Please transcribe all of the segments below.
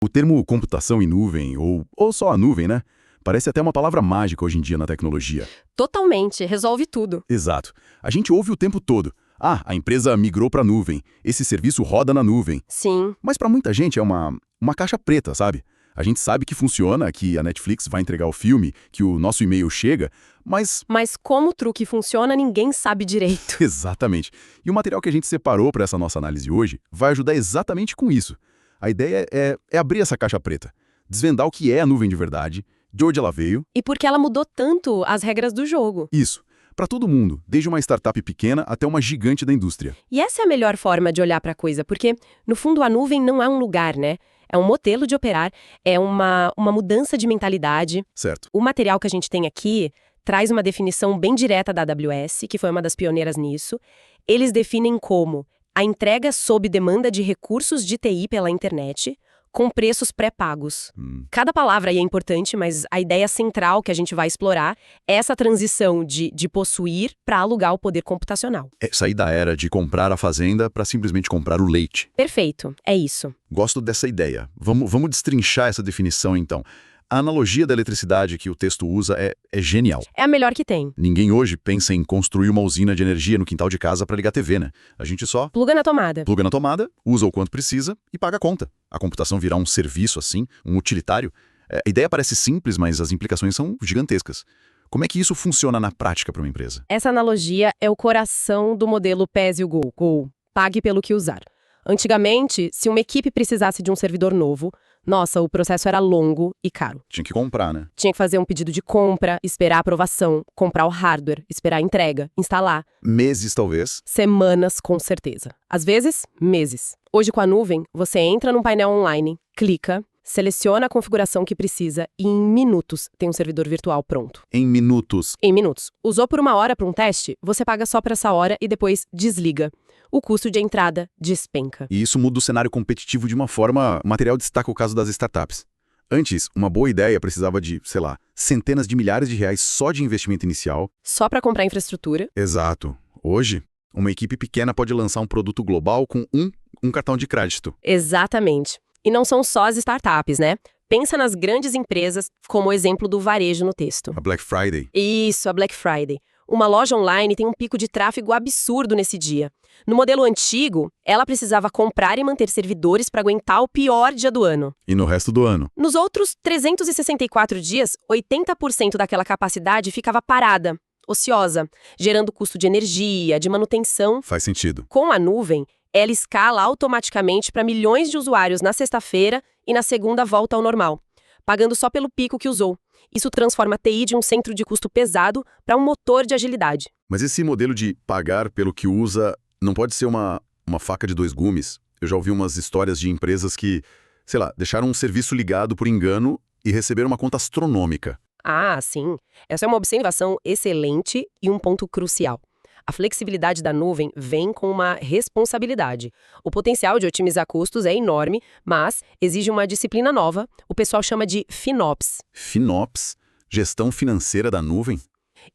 O termo computação em nuvem, ou só a nuvem, né? Parece até uma palavra mágica hoje em dia na tecnologia. Totalmente, resolve tudo. Exato. A gente ouve o tempo todo. Ah, a empresa migrou para a nuvem. Esse serviço roda na nuvem. Sim. Mas para muita gente é uma caixa preta, sabe? A gente sabe que funciona, que a Netflix vai entregar o filme, que o nosso e-mail chega, mas... Mas como o truque funciona, ninguém sabe direito. Exatamente. E o material que a gente separou para essa nossa análise hoje vai ajudar exatamente com isso. A ideia é abrir essa caixa preta, desvendar o que é a nuvem de verdade, de onde ela veio. E por que ela mudou tanto as regras do jogo. Isso. Para todo mundo, desde uma startup pequena até uma gigante da indústria. E essa é a melhor forma de olhar para a coisa, porque, no fundo, a nuvem não é um lugar, né? É um modelo de operar, é uma mudança de mentalidade. Certo. O material que a gente tem aqui traz uma definição bem direta da AWS, que foi uma das pioneiras nisso. Eles definem como a entrega sob demanda de recursos de TI pela internet, com preços pré-pagos. Cada palavra aí é importante, mas a ideia central que a gente vai explorar é essa transição de possuir para alugar o poder computacional. É sair da era de comprar a fazenda para simplesmente comprar o leite. Perfeito, é isso. Gosto dessa ideia. Vamos destrinchar essa definição, então. A analogia da eletricidade que o texto usa é genial. É a melhor que tem. Ninguém hoje pensa em construir uma usina de energia no quintal de casa para ligar a TV, né? A gente só Pluga na tomada. pluga na tomada, usa o quanto precisa e paga a conta. A computação virar um serviço assim, um utilitário. A ideia parece simples, mas as implicações são gigantescas. Como é que isso funciona na prática para uma empresa? Essa analogia é o coração do modelo pay-as-you-go. Pague pelo que usar. Antigamente, se uma equipe precisasse de um servidor novo, nossa, o processo era longo e caro. Tinha que comprar, né? Tinha que fazer um pedido de compra, esperar a aprovação, comprar o hardware, esperar a entrega, instalar. Meses, talvez. Semanas, com certeza. Às vezes, meses. Hoje, com a nuvem, você entra num painel online, clica, seleciona a configuração que precisa e em minutos tem um servidor virtual pronto. Em minutos. Em minutos. Usou por 1 hora para um teste? Você paga só por essa hora e depois desliga. O custo de entrada despenca. E isso muda o cenário competitivo de uma forma... O material destaca o caso das startups. Antes, uma boa ideia precisava de, sei lá, centenas de milhares de reais só de investimento inicial. Só para comprar infraestrutura? Exato. Hoje, uma equipe pequena pode lançar um produto global com um cartão de crédito. Exatamente. E não são só as startups, né? Pensa nas grandes empresas, como o exemplo do varejo no texto. A Black Friday. Isso, a Black Friday. Uma loja online tem um pico de tráfego absurdo nesse dia. No modelo antigo, ela precisava comprar e manter servidores para aguentar o pior dia do ano. E no resto do ano. Nos outros 364 dias, 80% daquela capacidade ficava parada, ociosa, gerando custo de energia, de manutenção. Faz sentido. Com a nuvem, ela escala automaticamente para milhões de usuários na sexta-feira e na segunda volta ao normal, pagando só pelo pico que usou. Isso transforma a TI de um centro de custo pesado para um motor de agilidade. Mas esse modelo de pagar pelo que usa não pode ser uma faca de dois gumes? Eu já ouvi umas histórias de empresas que, sei lá, deixaram um serviço ligado por engano e receberam uma conta astronômica. Ah, sim. Essa é uma observação excelente e um ponto crucial. A flexibilidade da nuvem vem com uma responsabilidade. O potencial de otimizar custos é enorme, mas exige uma disciplina nova. O pessoal chama de FinOps. FinOps? Gestão financeira da nuvem?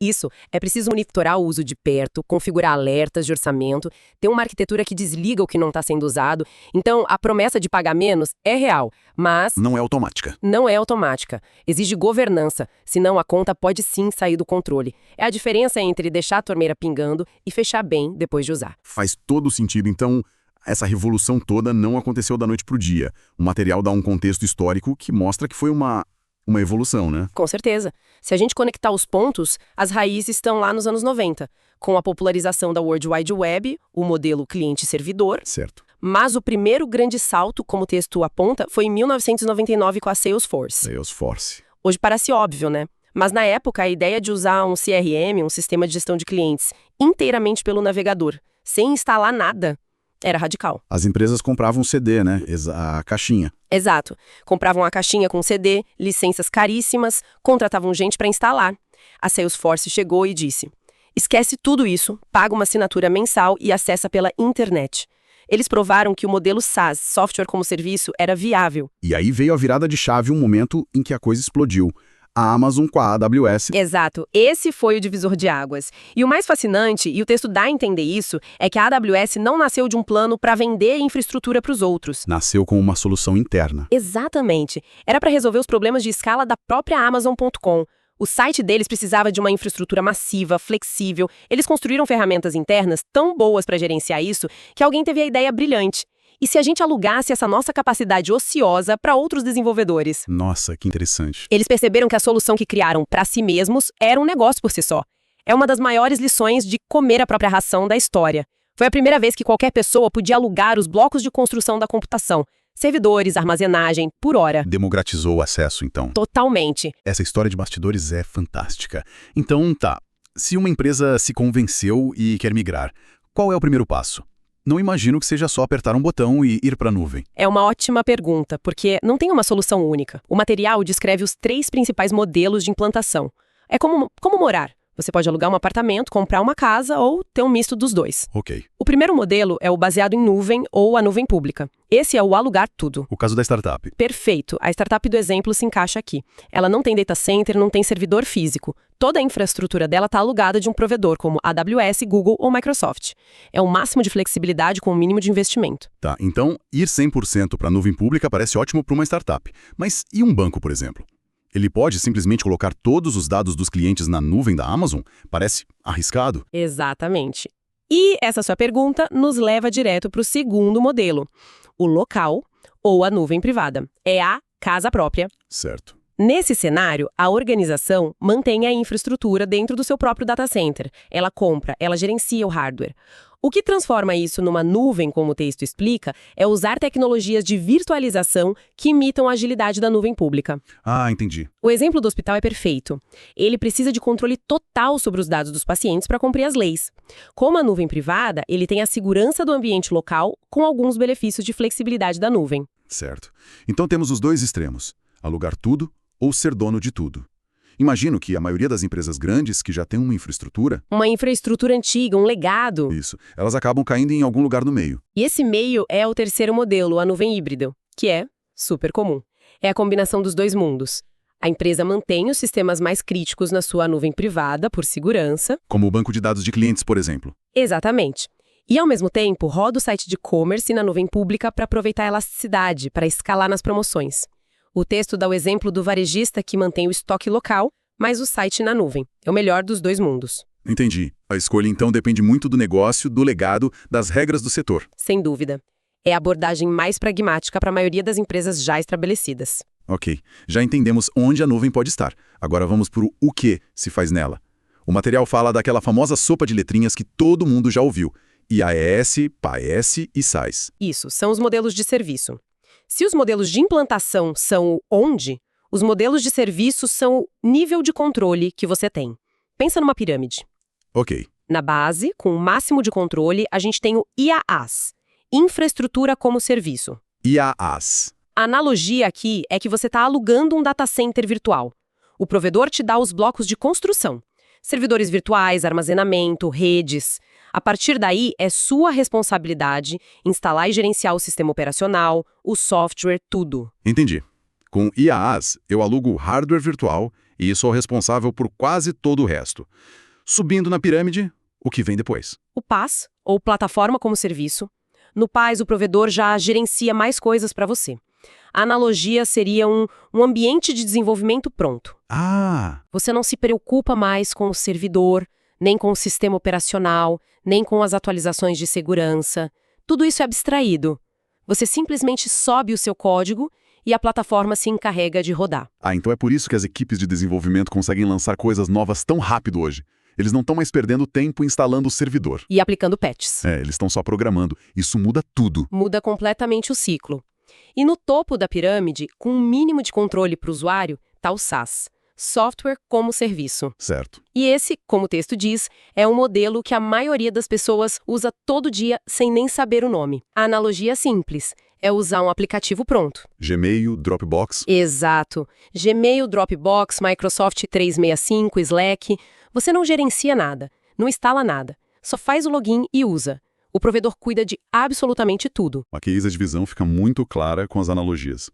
Isso, é preciso monitorar o uso de perto, configurar alertas de orçamento, ter uma arquitetura que desliga o que não está sendo usado. Então, a promessa de pagar menos é real, mas Não é automática. não é automática. Exige governança, senão a conta pode sim sair do controle. É a diferença entre deixar a torneira pingando e fechar bem depois de usar. Faz todo sentido, então... Essa revolução toda não aconteceu da noite para o dia. O material dá um contexto histórico que mostra que foi uma evolução, né? Com certeza. Se a gente conectar os pontos, as raízes estão lá nos anos 90, com a popularização da World Wide Web, o modelo cliente-servidor. Certo. Mas o primeiro grande salto, como o texto aponta, foi em 1999 com a Salesforce. Salesforce. Hoje parece óbvio, né? Mas na época, a ideia de usar um CRM, um sistema de gestão de clientes, inteiramente pelo navegador, sem instalar nada, era radical. As empresas compravam CD, né? A caixinha. Exato. Compravam a caixinha com CD, licenças caríssimas, contratavam gente para instalar. A Salesforce chegou e disse: esquece tudo isso, paga uma assinatura mensal e acessa pela internet. Eles provaram que o modelo SaaS, software como serviço, era viável. E aí veio a virada de chave, um momento em que a coisa explodiu. a Amazon com a AWS. Exato, esse foi o divisor de águas. E o mais fascinante, e o texto dá a entender isso, é que a AWS não nasceu de um plano para vender infraestrutura para os outros. Nasceu com uma solução interna. Exatamente. Era para resolver os problemas de escala da própria Amazon.com. O site deles precisava de uma infraestrutura massiva, flexível. Eles construíram ferramentas internas tão boas para gerenciar isso que alguém teve a ideia brilhante. E se a gente alugasse essa nossa capacidade ociosa para outros desenvolvedores? Nossa, que interessante. Eles perceberam que a solução que criaram para si mesmos era um negócio por si só. É uma das maiores lições de comer a própria ração da história. Foi a primeira vez que qualquer pessoa podia alugar os blocos de construção da computação. Servidores, armazenagem, por hora. Democratizou o acesso, então. Totalmente. Essa história de bastidores é fantástica. Então, tá. Se uma empresa se convenceu e quer migrar, qual é o primeiro passo? Não imagino que seja só apertar um botão e ir para a nuvem. É uma ótima pergunta, porque não tem uma solução única. O material descreve os 3 principais modelos de implantação. É como morar. Você pode alugar um apartamento, comprar uma casa ou ter um misto dos dois. Ok. O primeiro modelo é o baseado em nuvem ou a nuvem pública. Esse é o alugar tudo. O caso da startup. Perfeito. A startup do exemplo se encaixa aqui. Ela não tem data center, não tem servidor físico. Toda a infraestrutura dela está alugada de um provedor como AWS, Google ou Microsoft. É o máximo de flexibilidade com o mínimo de investimento. Tá, então ir 100% para a nuvem pública parece ótimo para uma startup. Mas e um banco, por exemplo? Ele pode simplesmente colocar todos os dados dos clientes na nuvem da Amazon? Parece arriscado. Exatamente. E essa sua pergunta nos leva direto para o segundo modelo, o local ou a nuvem privada. É a casa própria. Certo. Nesse cenário, a organização mantém a infraestrutura dentro do seu próprio data center. Ela compra, ela gerencia o hardware. O que transforma isso numa nuvem, como o texto explica, é usar tecnologias de virtualização que imitam a agilidade da nuvem pública. Ah, entendi. O exemplo do hospital é perfeito. Ele precisa de controle total sobre os dados dos pacientes para cumprir as leis. Como a nuvem privada, ele tem a segurança do ambiente local com alguns benefícios de flexibilidade da nuvem. Certo. Então temos os dois extremos: alugar tudo ou ser dono de tudo. Imagino que a maioria das empresas grandes que já têm uma infraestrutura... Uma infraestrutura antiga, um legado. Isso. Elas acabam caindo em algum lugar no meio. E esse meio é o terceiro modelo, a nuvem híbrida, que é super comum. É a combinação dos dois mundos. A empresa mantém os sistemas mais críticos na sua nuvem privada, por segurança. Como o banco de dados de clientes, por exemplo. Exatamente. E, ao mesmo tempo, roda o site de e-commerce na nuvem pública para aproveitar a elasticidade, para escalar nas promoções. O texto dá o exemplo do varejista que mantém o estoque local, mas o site na nuvem. É o melhor dos dois mundos. Entendi. A escolha, então, depende muito do negócio, do legado, das regras do setor. Sem dúvida. É a abordagem mais pragmática para a maioria das empresas já estabelecidas. Ok. Já entendemos onde a nuvem pode estar. Agora vamos para o que se faz nela. O material fala daquela famosa sopa de letrinhas que todo mundo já ouviu. IaaS, PaaS e SaaS. Isso, são os modelos de serviço. Se os modelos de implantação são o onde, os modelos de serviço são o nível de controle que você tem. Pensa numa pirâmide. Ok. Na base, com o máximo de controle, a gente tem o IaaS, Infraestrutura como Serviço. IaaS. A analogia aqui é que você está alugando um data center virtual. O provedor te dá os blocos de construção. Servidores virtuais, armazenamento, redes. A partir daí, é sua responsabilidade instalar e gerenciar o sistema operacional, o software, tudo. Entendi. Com IaaS, eu alugo hardware virtual e sou responsável por quase todo o resto. Subindo na pirâmide, o que vem depois? O PaaS, ou Plataforma como Serviço. No PaaS, o provedor já gerencia mais coisas para você. A analogia seria um ambiente de desenvolvimento pronto. Ah! Você não se preocupa mais com o servidor, nem com o sistema operacional, nem com as atualizações de segurança. Tudo isso é abstraído. Você simplesmente sobe o seu código e a plataforma se encarrega de rodar. Ah, então é por isso que as equipes de desenvolvimento conseguem lançar coisas novas tão rápido hoje. Eles não estão mais perdendo tempo instalando o servidor. E aplicando patches. Eles estão só programando. Isso muda tudo. Muda completamente o ciclo. E no topo da pirâmide, com um mínimo de controle para o usuário, está o SaaS, Software como Serviço. Certo. E esse, como o texto diz, é um modelo que a maioria das pessoas usa todo dia sem nem saber o nome. A analogia é simples, é usar um aplicativo pronto. Gmail, Dropbox. Exato. Gmail, Dropbox, Microsoft 365, Slack. Você não gerencia nada, não instala nada, só faz o login e usa. O provedor cuida de absolutamente tudo. Aqui a divisão fica muito clara com as analogias.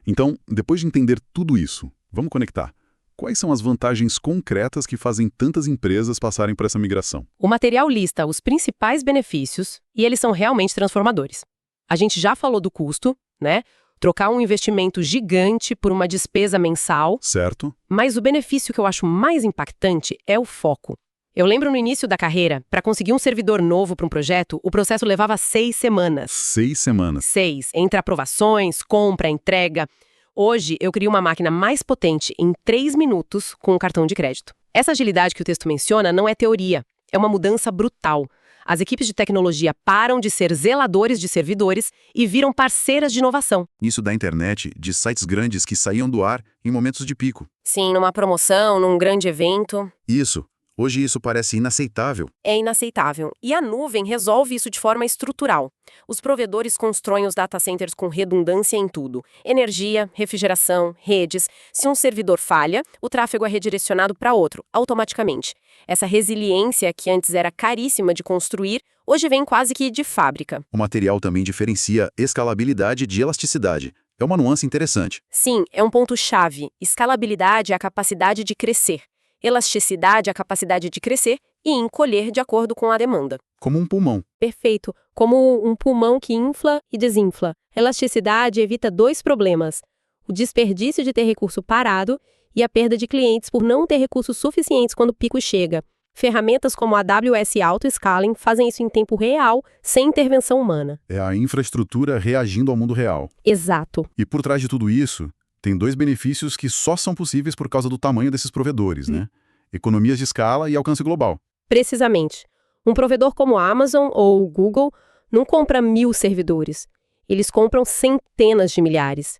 Então, depois de entender tudo isso, vamos conectar. Quais são as vantagens concretas que fazem tantas empresas passarem por essa migração? O material lista os principais benefícios e eles são realmente transformadores. A gente já falou do custo, né? Trocar um investimento gigante por uma despesa mensal. Certo? Mas o benefício que eu acho mais impactante é o foco. Eu lembro no início da carreira, para conseguir um servidor novo para um projeto, o processo levava 6 semanas. 6 semanas. 6, entre aprovações, compra, entrega. Hoje, eu crio uma máquina mais potente em 3 minutos com um cartão de crédito. Essa agilidade que o texto menciona não é teoria, é uma mudança brutal. As equipes de tecnologia param de ser zeladores de servidores e viram parceiras de inovação. Isso da internet, de sites grandes que saíam do ar em momentos de pico. Sim, numa promoção, num grande evento. Isso. Hoje isso parece inaceitável. É inaceitável. E a nuvem resolve isso de forma estrutural. Os provedores constroem os data centers com redundância em tudo. Energia, refrigeração, redes. Se um servidor falha, o tráfego é redirecionado para outro, automaticamente. Essa resiliência, que antes era caríssima de construir, hoje vem quase que de fábrica. O material também diferencia escalabilidade de elasticidade. É uma nuance interessante. Sim, é um ponto-chave. Escalabilidade é a capacidade de crescer. Elasticidade, a capacidade de crescer e encolher de acordo com a demanda. Como um pulmão. Perfeito. Como um pulmão que infla e desinfla. Elasticidade evita 2 problemas: o desperdício de ter recurso parado e a perda de clientes por não ter recursos suficientes quando o pico chega. Ferramentas como a AWS Auto-Scaling fazem isso em tempo real, sem intervenção humana. É a infraestrutura reagindo ao mundo real. Exato. E por trás de tudo isso, tem 2 benefícios que só são possíveis por causa do tamanho desses provedores, né? Economias de escala e alcance global. Precisamente. Um provedor como a Amazon ou o Google não compra 1000 servidores. Eles compram centenas de milhares.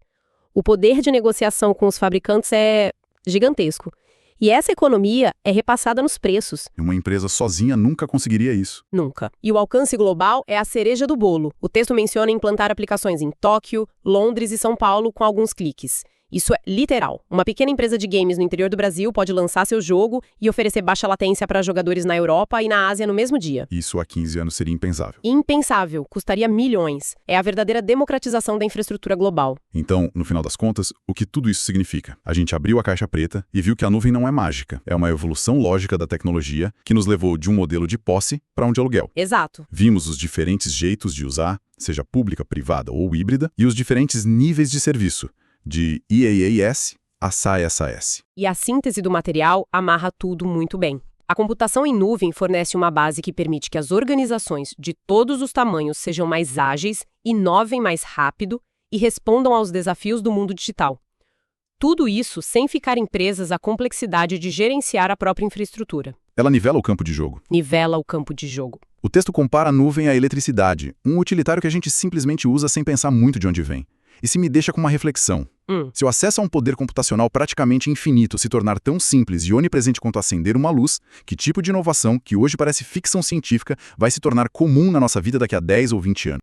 O poder de negociação com os fabricantes é gigantesco. E essa economia é repassada nos preços. Uma empresa sozinha nunca conseguiria isso. Nunca. E o alcance global é a cereja do bolo. O texto menciona implantar aplicações em Tóquio, Londres e São Paulo com alguns cliques. Isso é literal. Uma pequena empresa de games no interior do Brasil pode lançar seu jogo e oferecer baixa latência para jogadores na Europa e na Ásia no mesmo dia. Isso há 15 anos seria impensável. Impensável. Custaria milhões. É a verdadeira democratização da infraestrutura global. Então, no final das contas, o que tudo isso significa? A gente abriu a caixa preta e viu que a nuvem não é mágica. É uma evolução lógica da tecnologia que nos levou de um modelo de posse para um de aluguel. Exato. Vimos os diferentes jeitos de usar, seja pública, privada ou híbrida, e os diferentes níveis de serviço, de IaaS a SaaS. E a síntese do material amarra tudo muito bem. A computação em nuvem fornece uma base que permite que as organizações de todos os tamanhos sejam mais ágeis, inovem mais rápido e respondam aos desafios do mundo digital. Tudo isso sem ficar presas à complexidade de gerenciar a própria infraestrutura. Ela nivela o campo de jogo. Nivela o campo de jogo. O texto compara a nuvem à eletricidade, um utilitário que a gente simplesmente usa sem pensar muito de onde vem. E se me deixa com uma reflexão. Se o acesso a um poder computacional praticamente infinito se tornar tão simples e onipresente quanto acender uma luz, que tipo de inovação, que hoje parece ficção científica, vai se tornar comum na nossa vida daqui a 10 ou 20 anos?